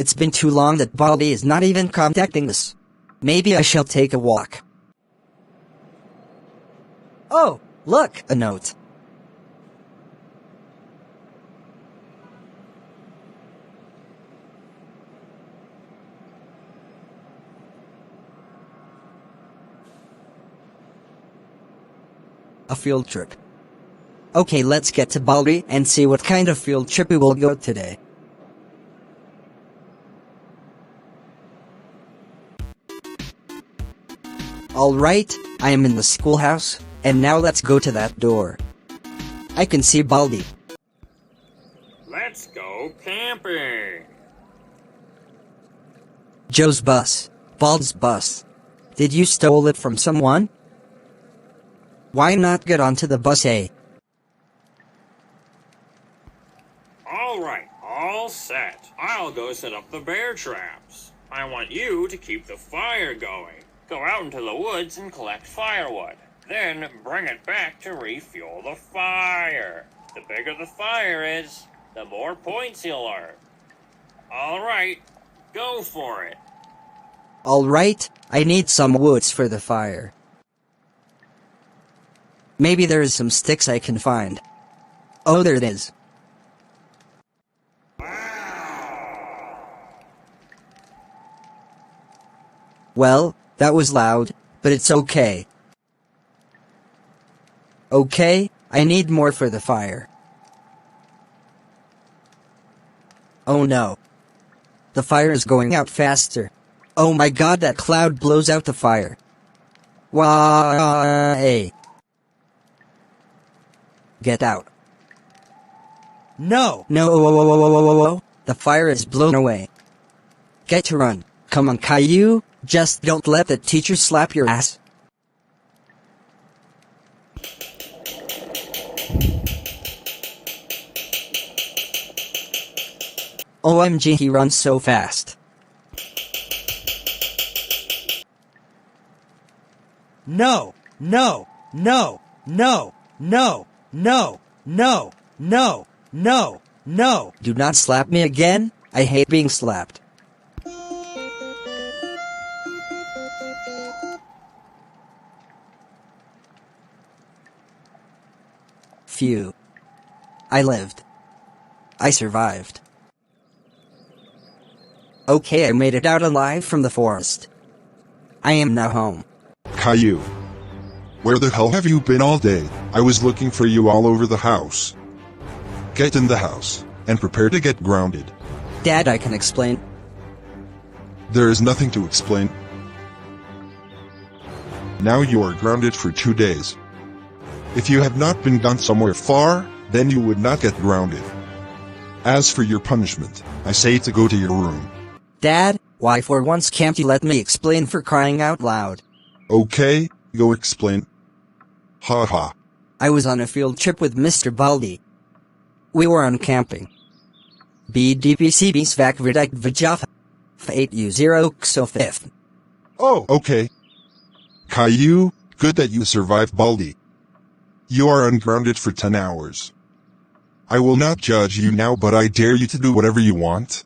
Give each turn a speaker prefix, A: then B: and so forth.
A: It's been too long that Baldi is not even contacting us. Maybe I shall take a walk. Oh, look, a note. A field trip. Okay, let's get to Baldi and see what kind of field trip we will go today. Alright, I am in the schoolhouse, and now let's go to that door. I can see Baldi.
B: Let's go camping.
A: Joe's bus. Baldi's bus. Did you stole it from someone? Why not get onto the bus, eh?
B: Alright, all set. I'll go set up the bear traps. I want you to keep the fire going. Go out into the woods and collect firewood. Then bring it back to refuel the fire. The bigger the fire is, the more points you'll earn. Alright, go for it.
A: Alright, I need some woods for the fire. Maybe there is some sticks I can find. Oh, there it is. Well, that was loud, but it's okay. Okay, I need more for the fire. Oh no. The fire is going out faster. Oh my god, that cloud blows out the fire. Why? Get out. No! No! The fire is blown away. Get to run. Come on, Caillou. Just don't let the teacher slap your ass. OMG, he runs so fast. No! No! No! No! No! No! No! No! No! No! Do not slap me again. I hate being slapped. Phew. I lived. I survived. Okay, I made it out alive from the forest. I am now home.
C: Caillou. Where the hell have you been all day? I was looking for you all over the house. Get in the house, and prepare to get grounded.
A: Dad, I can explain.
C: There is nothing to explain. Now you are grounded for 2 days. If you have not been gone somewhere far, then you would not get grounded. As for your punishment, I say to go to your room.
A: Dad, why for once can't you let me explain, for crying out loud?
C: Okay, go explain. Ha ha.
A: I was on a field trip with Mr. Baldi. We were on camping. BDPCB Svak Verdak Vajaf 8U0 XO5.
C: Oh, okay. Caillou, good that you survived Baldi. You are ungrounded for 10 hours. I will not judge you now, but I dare you to do whatever you want.